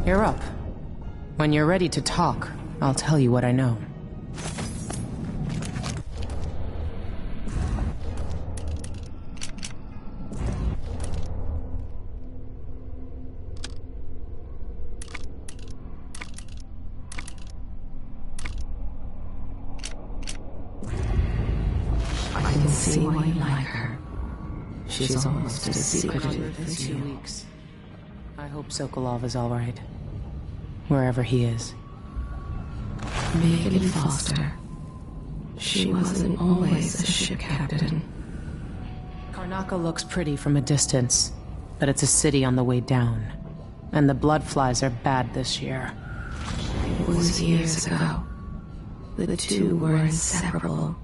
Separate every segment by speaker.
Speaker 1: You're up. When you're ready to talk, I'll tell you what I know.
Speaker 2: I can see why you like her. She's almost as secretive as you.
Speaker 1: Weeks. I hope Sokolov is all right. Wherever he is.
Speaker 2: Megan Foster. She wasn't always a ship captain.
Speaker 1: Karnaca looks pretty from a distance, but it's a city on the way down. And the bloodflies are bad this year.
Speaker 2: It was years ago. The two were inseparable.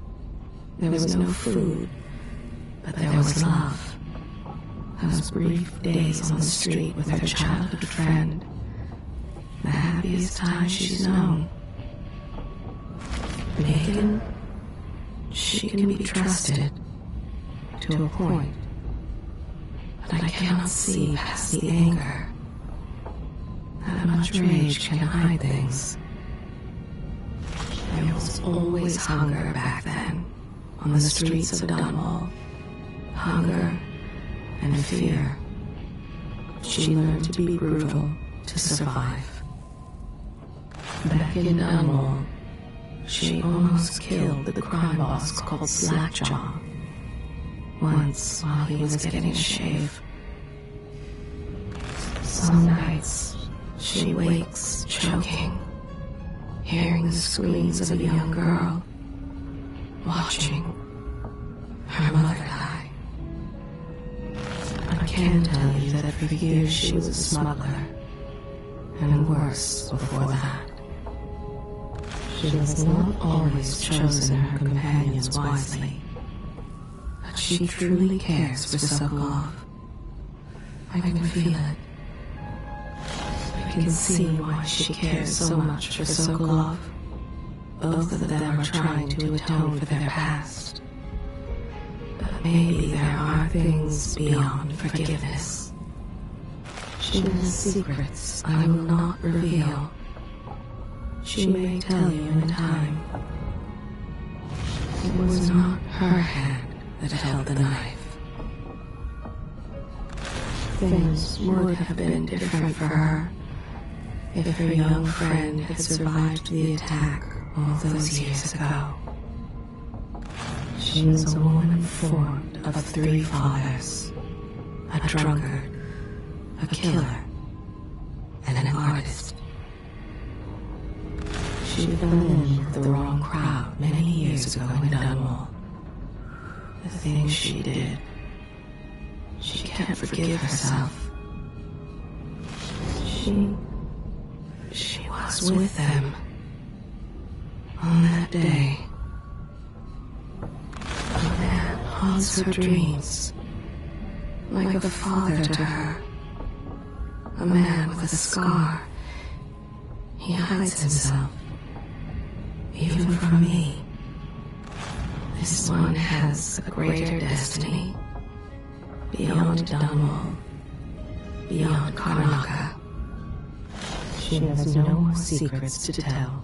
Speaker 2: There was no food, but there was love. Those brief days on the street with her childhood friend. The happiest time she's known. Megan, she can be trusted. To a point. But I cannot see past the anger. That much rage can hide things. There was always hunger back then, on the streets of Dunwall. Hunger and fear. She learned to be brutal to survive. Back in Dunwall, she almost killed the crime boss called Slackjaw. Once, while he was getting a shave. Some nights, she wakes choking, hearing the screams of a young girl, watching her mother die. I can tell you that for years she was a smuggler, and worse before that. She has not always chosen her companions wisely. But she truly cares for Sokolov. I can feel it. I can see why she cares so much for Sokolov. Both of them are trying to atone for their past. But maybe there are things beyond forgiveness. She has secrets I will not reveal. She may tell you in time. It was not her hand that held the knife. Things would have been different for her if her young friend had survived the attack all those years ago. She was a woman formed of 3 fathers, a drunkard, a killer, and an artist. She fell in with the wrong crowd many years ago in Dunwall. The things she did, she can't forgive herself. She was with them on that day. A man haunts her dreams, like a father to her. A man with a scar. He hides himself, even from me. This one has a greater destiny, beyond Dunwall, beyond Karnaca. She has no more secrets to tell.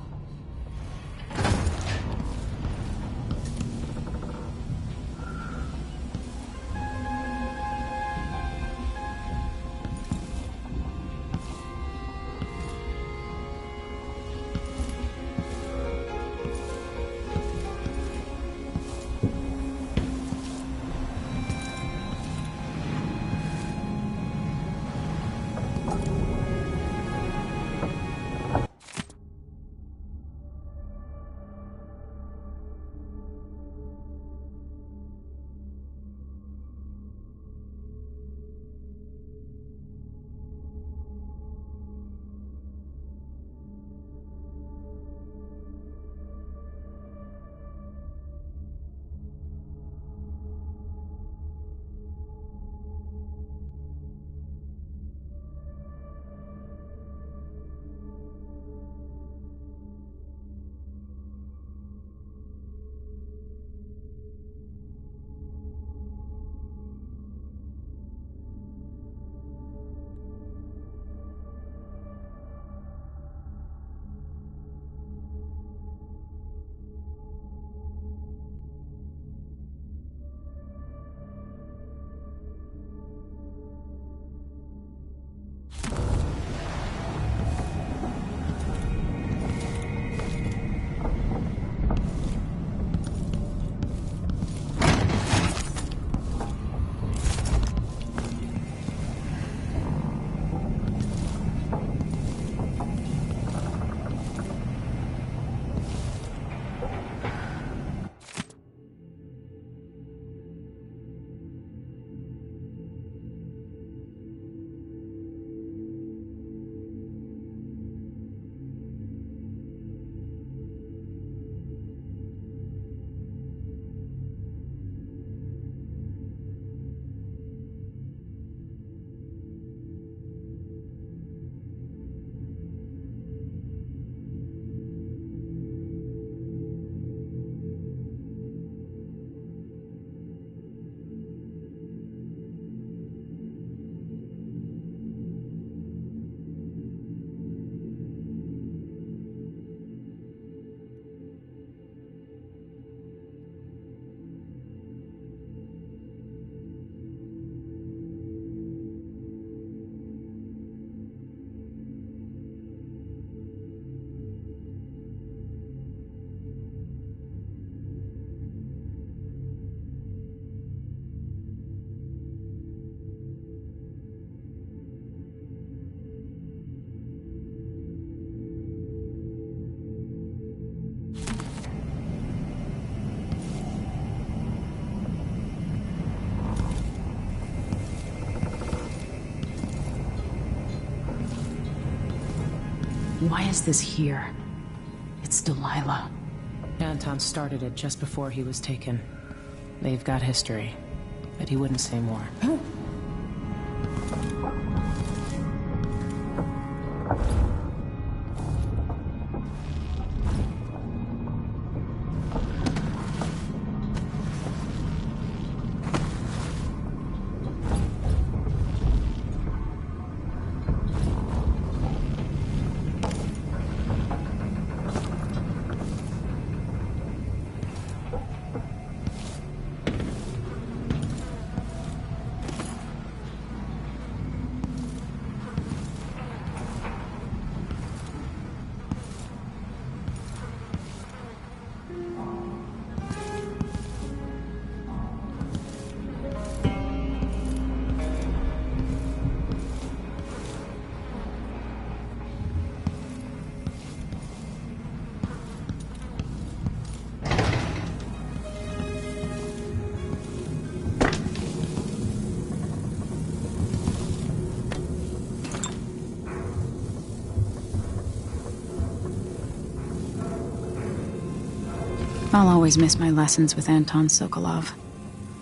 Speaker 3: Why is this here? It's Delilah.
Speaker 1: Anton started it just before he was taken. They've got history, but he wouldn't say more.
Speaker 3: I'll always miss my lessons with Anton Sokolov.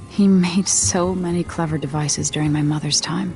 Speaker 3: He made so many clever devices during my mother's time.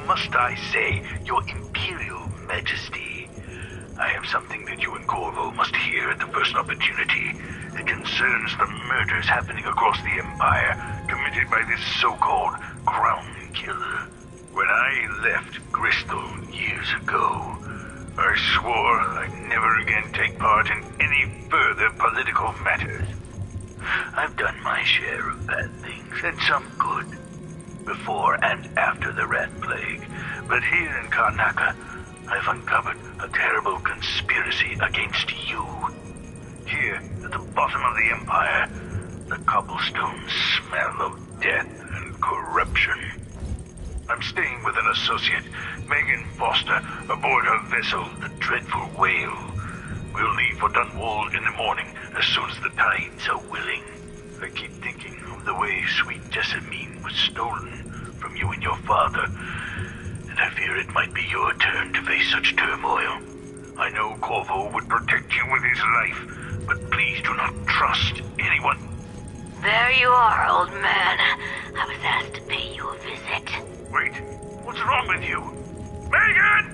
Speaker 4: must I say, Your Imperial Majesty, I have something that you and Corvo must hear at the first opportunity. It concerns the murders happening across the Empire, committed by this so-called Crown Killer. When I left Bristol years ago, I swore I'd never again take part in any further political matters. I've done my share of bad things, and some good, before and after the Rat Plague. But here in Karnaca, I've uncovered a terrible conspiracy against you. Here, at the bottom of the Empire, the cobblestones smell of death and corruption. I'm staying with an associate, Megan Foster, aboard her vessel, the Dreadful Whale. We'll leave for Dunwall in the morning, as soon as the tides are willing. I keep thinking of the way sweet Jessamine was stolen from you and your father, and I fear it might be your turn to face such turmoil. I know Corvo would protect you with his life, but please do not trust anyone.
Speaker 5: There you are, old man. I was asked to pay you a visit.
Speaker 4: Wait, what's wrong with you? Megan!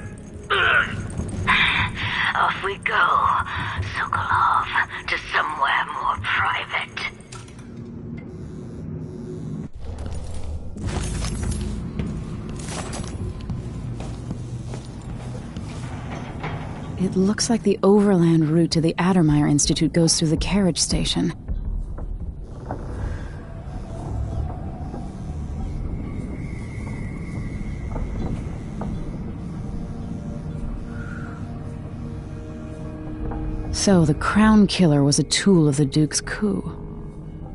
Speaker 5: Off we go, Sokolov, to somewhere more private.
Speaker 3: It looks like the overland route to the Addermeyer Institute goes through the carriage station. So, the Crown Killer was a tool of the Duke's coup.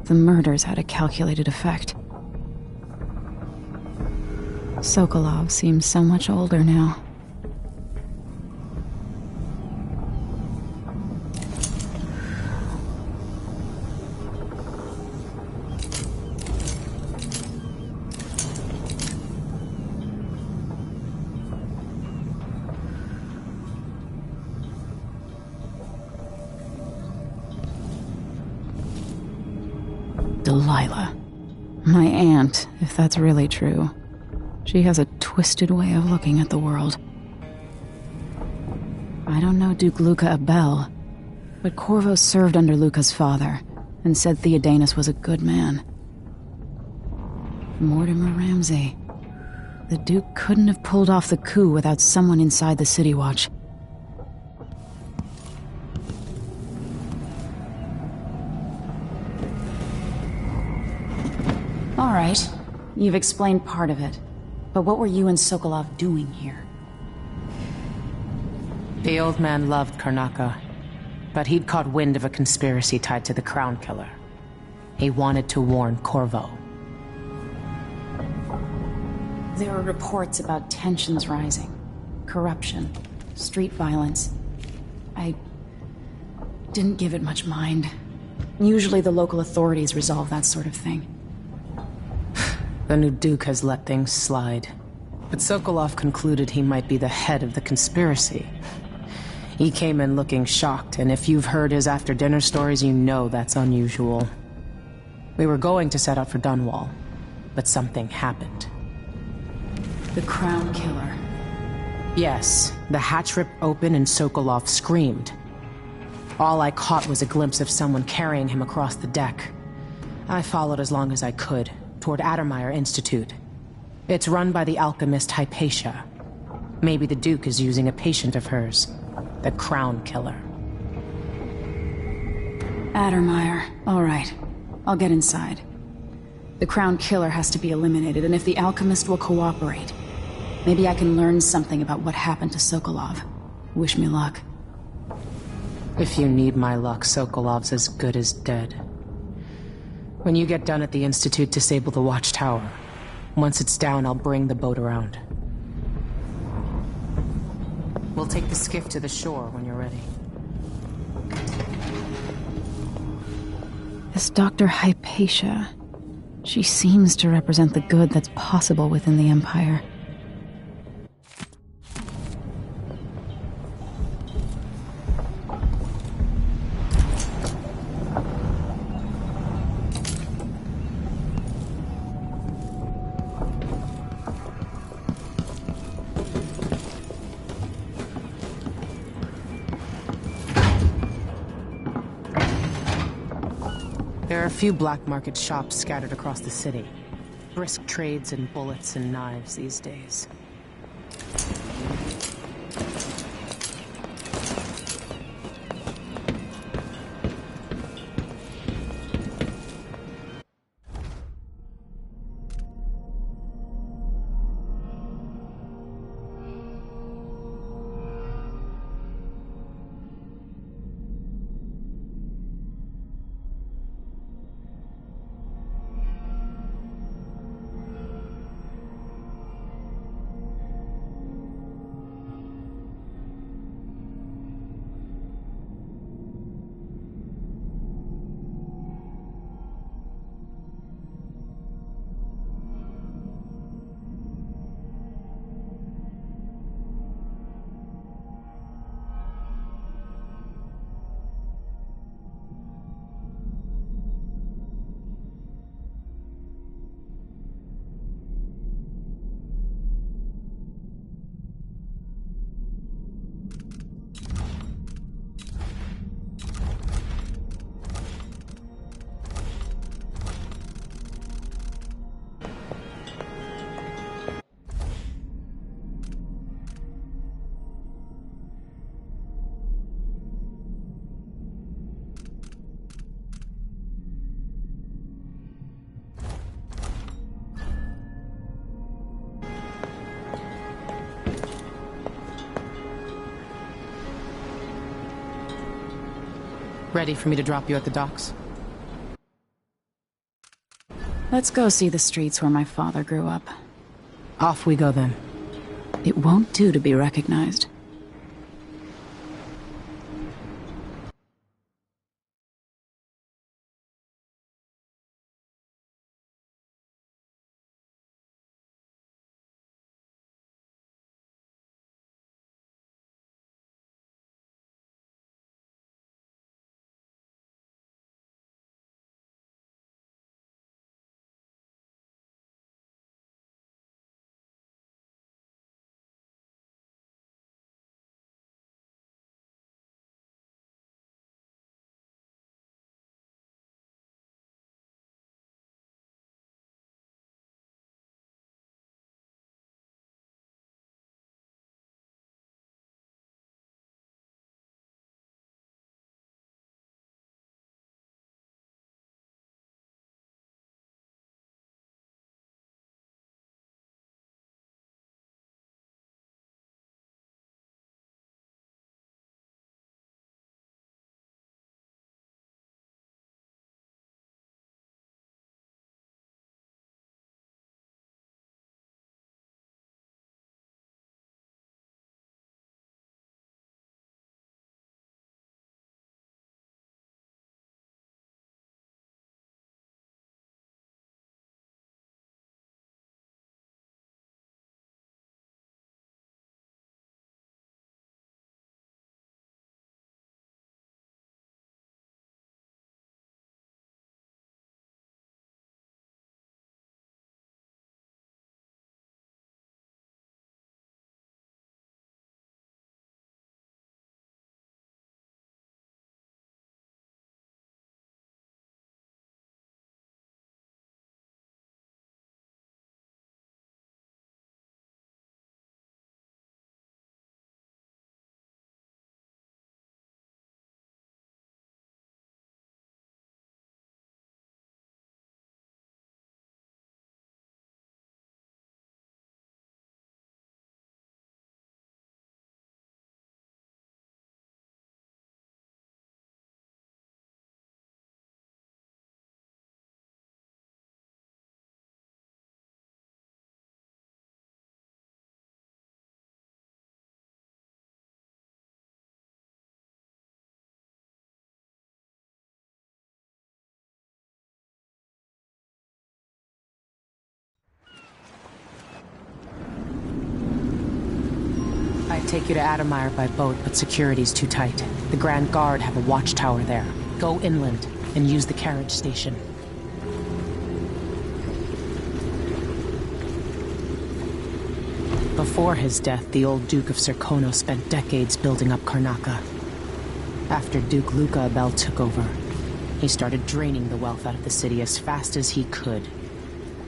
Speaker 3: The murders had a calculated effect. Sokolov seems so much older now. Delilah. My aunt, if that's really true. She has a twisted way of looking at the world. I don't know Duke Luca Abel, but Corvo served under Luca's father, and said Theodanis was a good man. Mortimer Ramsey. The Duke couldn't have pulled off the coup without someone inside the City Watch. All right, you've explained part of it. But what were you and Sokolov doing here?
Speaker 1: The old man loved Karnaca, but he'd caught wind of a conspiracy tied to the Crown Killer. He wanted to warn Corvo.
Speaker 3: There were reports about tensions rising, corruption, street violence. I didn't give it much mind. Usually the local authorities resolve that sort of thing.
Speaker 1: The new Duke has let things slide. But Sokolov concluded he might be the head of the conspiracy. He came in looking shocked, and if you've heard his after-dinner stories, you know that's unusual. We were going to set out for Dunwall, but something happened.
Speaker 3: The Crown Killer.
Speaker 1: Yes, the hatch ripped open and Sokolov screamed. All I caught was a glimpse of someone carrying him across the deck. I followed as long as I could, toward Addermeyer Institute. It's run by the alchemist Hypatia. Maybe the Duke is using a patient of hers, the Crown Killer.
Speaker 3: Addermeyer. All right. I'll get inside. The Crown Killer has to be eliminated, and if the alchemist will cooperate, maybe I can learn something about what happened to Sokolov. Wish me luck.
Speaker 1: If you need my luck, Sokolov's as good as dead. When you get done at the Institute, disable the watchtower. Once it's down, I'll bring the boat around. We'll take the skiff to the shore when you're ready.
Speaker 3: This Dr. Hypatia, she seems to represent the good that's possible within the Empire.
Speaker 1: There are a few black market shops scattered across the city. Brisk trades in bullets and knives these days. Ready for me to drop you at the docks?
Speaker 3: Let's go see the streets where my father grew up.
Speaker 1: Off we go then.
Speaker 3: It won't do to be recognized.
Speaker 1: I'd take you to Adamire by boat, but security's too tight. The Grand Guard have a watchtower there. Go inland and use the carriage station. Before his death, the old Duke of Serkono spent decades building up Karnaca. After Duke Luca Abel took over, He started draining the wealth out of the city as fast as he could.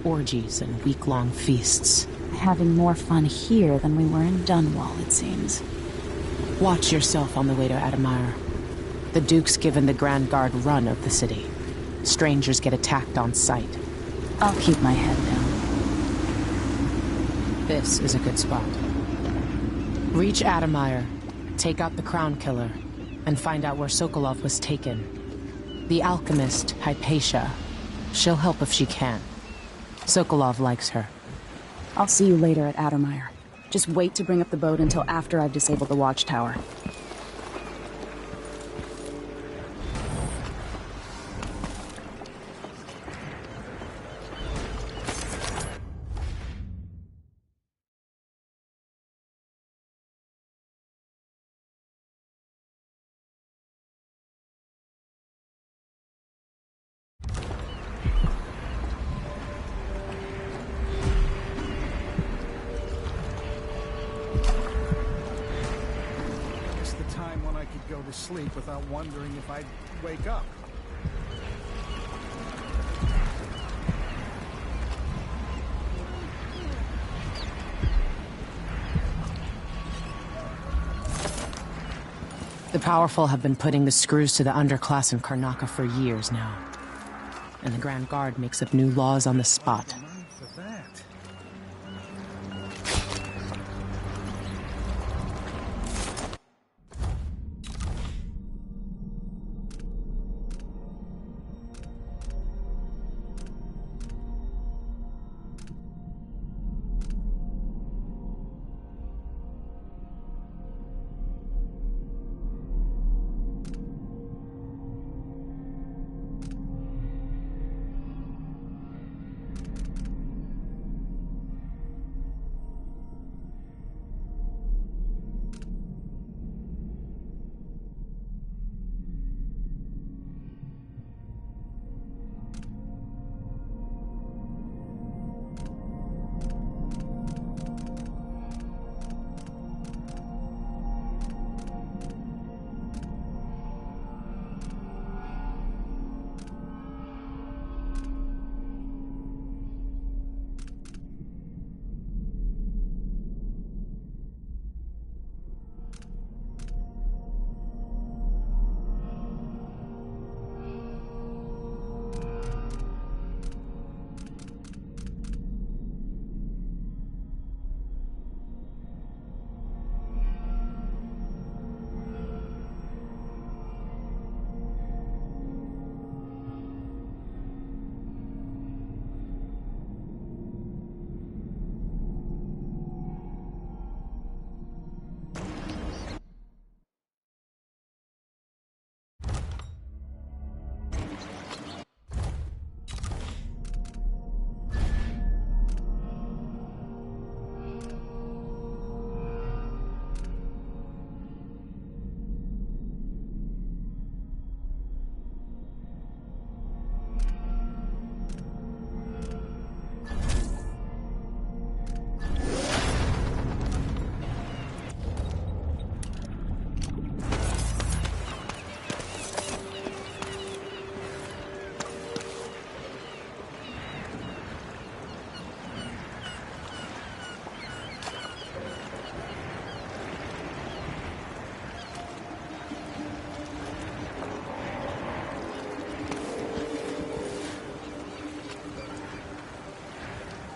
Speaker 1: Orgies and week-long feasts.
Speaker 3: Having more fun here than we were in Dunwall, it seems.
Speaker 1: Watch yourself on the way to Admire. The Duke's given the Grand Guard run of the city. Strangers get attacked on sight.
Speaker 3: I'll keep my head down.
Speaker 1: This is a good spot. Reach Admire, take out the Crown Killer, and find out where Sokolov was taken. The alchemist, Hypatia. She'll help if she can. Sokolov likes her.
Speaker 3: I'll see you later at Addermire. Just wait to bring up the boat until after I've disabled the watchtower.
Speaker 6: Go to sleep without wondering if I'd wake up.
Speaker 1: The powerful have been putting the screws to the underclass in Karnaca for years now. And the Grand Guard makes up new laws on the spot.
Speaker 6: For that.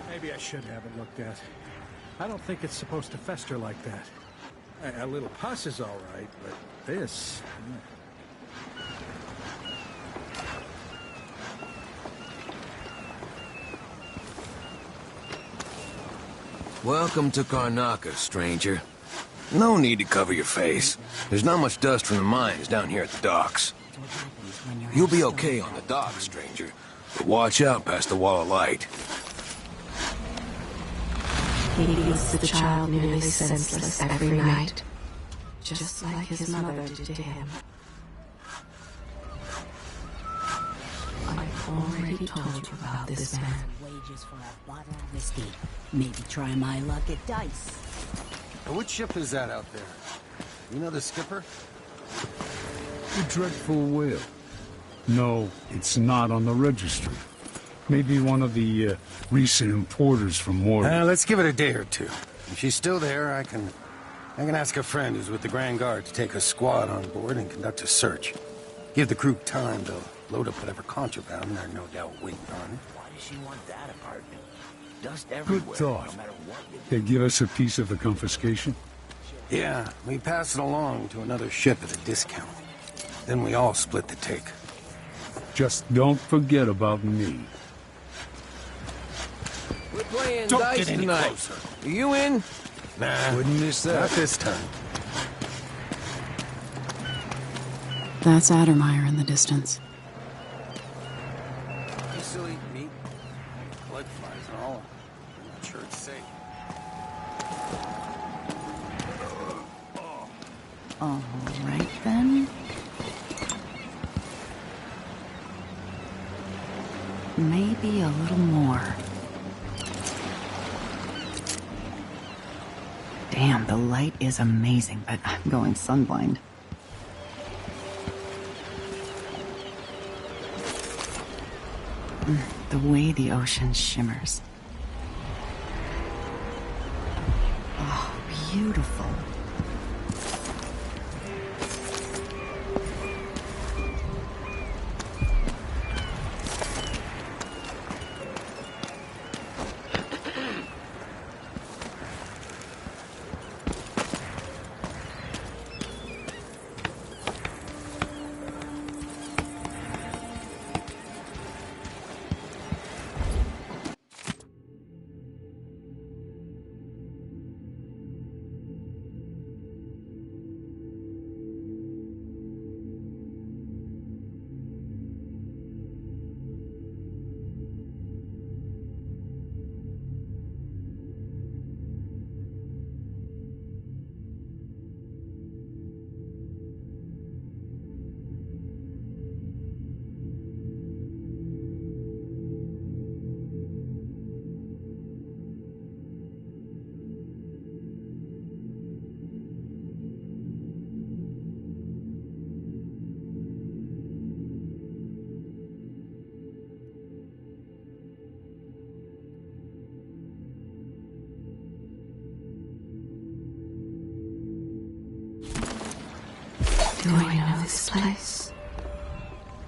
Speaker 6: Maybe I should have it looked at. I don't think it's supposed to fester like that. A little pus is all right, but this...
Speaker 7: Welcome to Karnaca, stranger. No need to cover your face. There's not much dust from the mines down here at the docks. You'll be okay on the docks, stranger. But watch out past the wall of light.
Speaker 2: He beats the child nearly senseless every night, just like his mother did to him. I've already told you about this man.
Speaker 8: Wages for a bottle of whiskey. Maybe try my luck at dice.
Speaker 9: Which ship is that out there? You know the skipper?
Speaker 10: The dreadful will. No, it's not on the registry. Maybe one of the recent importers from Mordor.
Speaker 9: Let's give it a day or two. If she's still there, I can ask a friend who's with the Grand Guard to take a squad on board and conduct a search. Give the crew time to load up whatever contraband they're no doubt waiting on.
Speaker 4: Why does she want that apartment? Dust
Speaker 10: Good
Speaker 4: everywhere,
Speaker 10: thought.
Speaker 4: no matter what you do.
Speaker 10: They give us a piece of the confiscation?
Speaker 9: Yeah, we pass it along to another ship at a discount. Then we all split the take.
Speaker 10: Just don't forget about me.
Speaker 7: We're playing
Speaker 9: Don't
Speaker 7: dice
Speaker 9: get any
Speaker 7: tonight.
Speaker 9: closer.
Speaker 7: Are you in?
Speaker 9: Nah,
Speaker 7: Wouldn't miss that.
Speaker 9: not this time.
Speaker 3: That's Addermeyer in the distance.
Speaker 9: You still eat meat? Blood flies and all. I'm not sure it's safe.
Speaker 3: All right, then. Maybe a little more. Damn, the light is amazing, but I'm going sunblind. The way the ocean shimmers. Oh, beautiful.
Speaker 2: Do I know this place?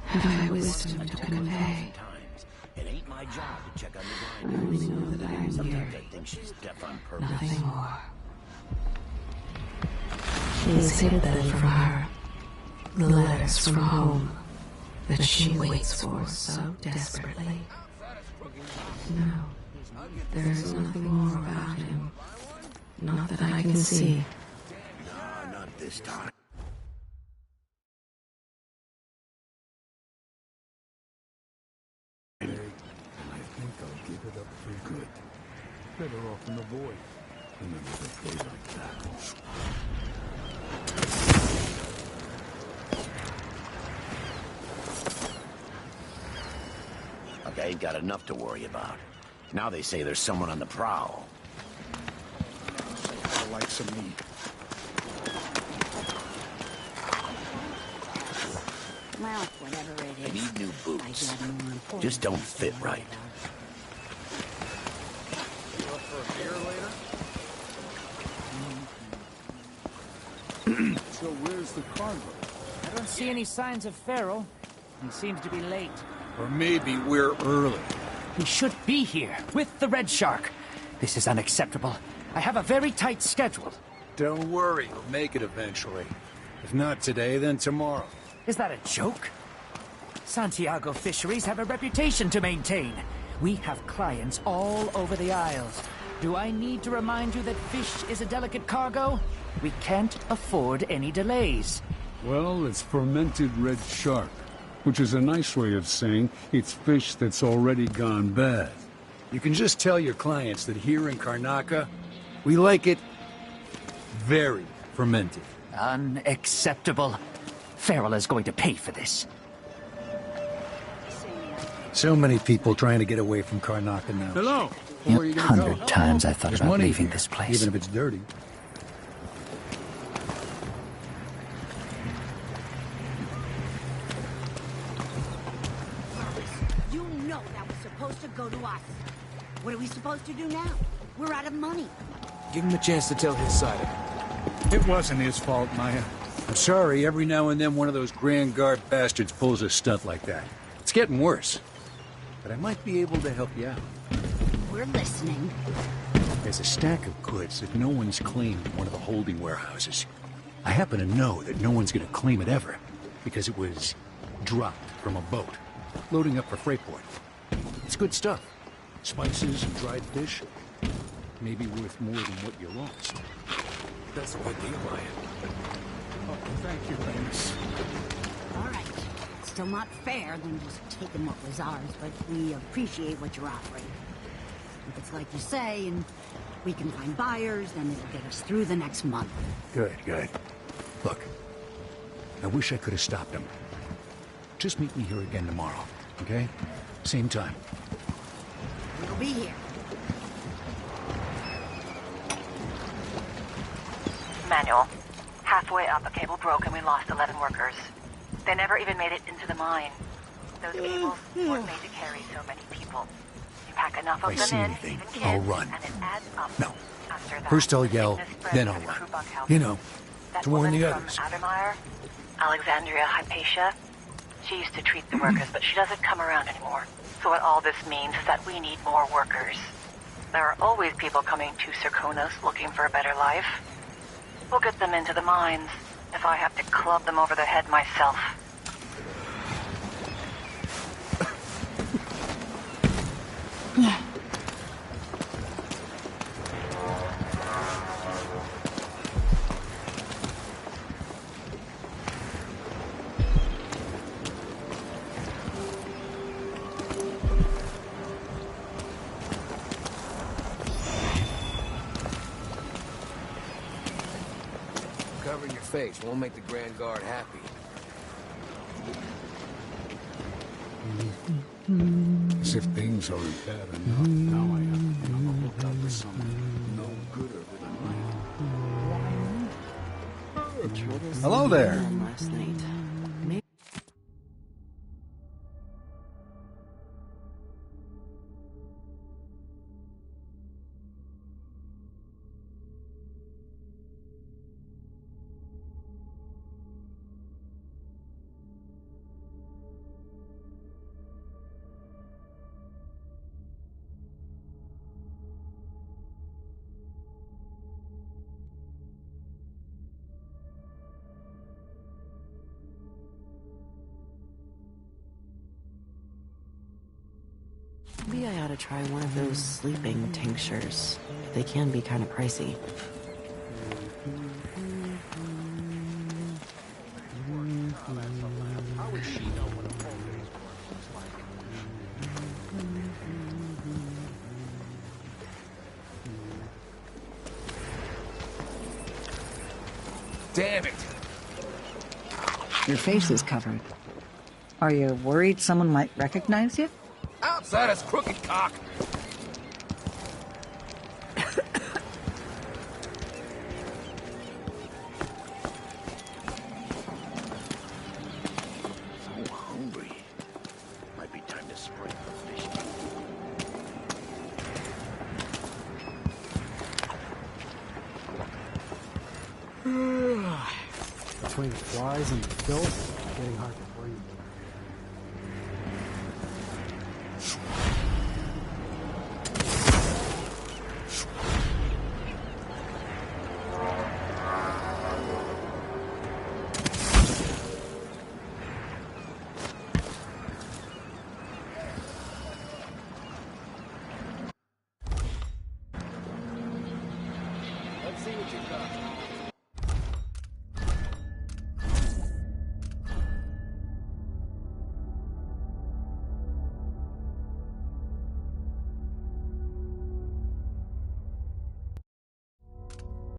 Speaker 2: Have I wisdom to convey?
Speaker 4: It ain't my job to check on
Speaker 2: I
Speaker 4: the
Speaker 2: only
Speaker 4: grinders.
Speaker 2: know that I am
Speaker 4: Sometimes
Speaker 2: here.
Speaker 4: I think she's deaf on purpose.
Speaker 2: Nothing more. He's hid them from her. The letters from home that she waits for so desperately. No, there is nothing more about him. Not that I can see.
Speaker 4: No, not this time.
Speaker 10: I think I'll give it up for good. Better off in the void than another day like that.
Speaker 4: Look, I ain't got enough to worry about. Now they say there's someone on the prowl.
Speaker 6: I like some meat.
Speaker 8: Well, whatever it
Speaker 4: I
Speaker 8: is.
Speaker 4: need new
Speaker 8: I
Speaker 4: boots.
Speaker 8: got more important
Speaker 4: Just don't
Speaker 8: things to
Speaker 4: fit
Speaker 8: worry
Speaker 4: right.
Speaker 8: about.
Speaker 6: So where's the cargo?
Speaker 11: I don't see any signs of Farrell. He seems to be late.
Speaker 6: Or maybe we're early.
Speaker 11: He should be here, with the Red Shark. This is unacceptable. I have a very tight schedule.
Speaker 6: Don't worry, we'll make it eventually. If not today, then tomorrow.
Speaker 11: Is that a joke? Santiago Fisheries have a reputation to maintain. We have clients all over the Isles. Do I need to remind you that fish is a delicate cargo? We can't afford any delays.
Speaker 10: Well, it's fermented red shark, which is a nice way of saying it's fish that's already gone bad.
Speaker 6: You can just tell your clients that here in Karnaca, we like it very fermented.
Speaker 11: Unacceptable. Farrell is going to pay for this.
Speaker 6: So many people trying to get away from Karnaca now.
Speaker 10: Hello!
Speaker 6: Where are you gonna go?
Speaker 11: 100 times I thought
Speaker 6: There's
Speaker 11: about
Speaker 6: money
Speaker 11: leaving
Speaker 6: here,
Speaker 11: this place.
Speaker 6: even if it's dirty.
Speaker 8: supposed to go to us. What are we supposed to do now? We're out of money.
Speaker 7: Give him a chance to tell his side of it.
Speaker 6: It wasn't his fault, Maya.
Speaker 10: I'm sorry, every now and then one of those Grand Guard bastards pulls a stunt like that. It's getting worse. But I might be able to help you out.
Speaker 8: We're listening.
Speaker 10: There's a stack of goods that no one's claimed in one of the holding warehouses. I happen to know that no one's gonna claim it ever, because it was dropped from a boat, loading up for Freightport. It's good stuff. Spices and dried fish. Maybe worth more than what you lost.
Speaker 7: That's a good deal, Maya.
Speaker 6: Oh, thank you, Amos.
Speaker 8: All right. Still not fair than just taking what was ours, but we appreciate what you're offering. If it's like you say, and we can find buyers, then it'll get us through the next month.
Speaker 10: Good, good. Look, I wish I could have stopped him. Just meet me here again tomorrow, okay? Same time.
Speaker 8: We'll be here.
Speaker 5: Manual. Halfway up, a cable broke and we lost 11 workers. They never even made it into the mine. Those cables weren't made to carry so many people. You pack enough of
Speaker 10: If I
Speaker 5: them
Speaker 10: see
Speaker 5: in,
Speaker 10: anything,
Speaker 5: even kids,
Speaker 10: I'll run.
Speaker 5: and it adds up.
Speaker 10: No.
Speaker 5: After that,
Speaker 10: First I'll yell,
Speaker 5: sickness spreads
Speaker 10: then
Speaker 5: to
Speaker 10: I'll
Speaker 5: the
Speaker 10: run.
Speaker 5: crew bunkhouse.
Speaker 10: You know,
Speaker 5: That
Speaker 10: to warn
Speaker 5: woman
Speaker 10: the
Speaker 5: from
Speaker 10: others.
Speaker 5: Adermeyer, Alexandria Hypatia, she used to treat the workers, but she doesn't come around anymore. So what all this means is that we need more workers. There are always people coming to Serkonos looking for a better life. We'll get them into the mines, if I have to club them over the head myself.
Speaker 7: Cover your face. Won't make the Grand Guard happy.
Speaker 10: As if things aren't bad enough. Now I have to be on the lookout for something no gooder than mine.
Speaker 2: Hello there.
Speaker 1: Last night. Maybe I ought to try one of those sleeping tinctures. They can be kind of pricey.
Speaker 7: Damn it!
Speaker 12: Your face is covered. Are you worried someone might recognize you?
Speaker 7: Outside us, crooked cock!
Speaker 4: So hungry. Might be time to spring the fish.
Speaker 13: Between the flies and the filth, it's getting hard to breathe.
Speaker 7: Let's see what you got.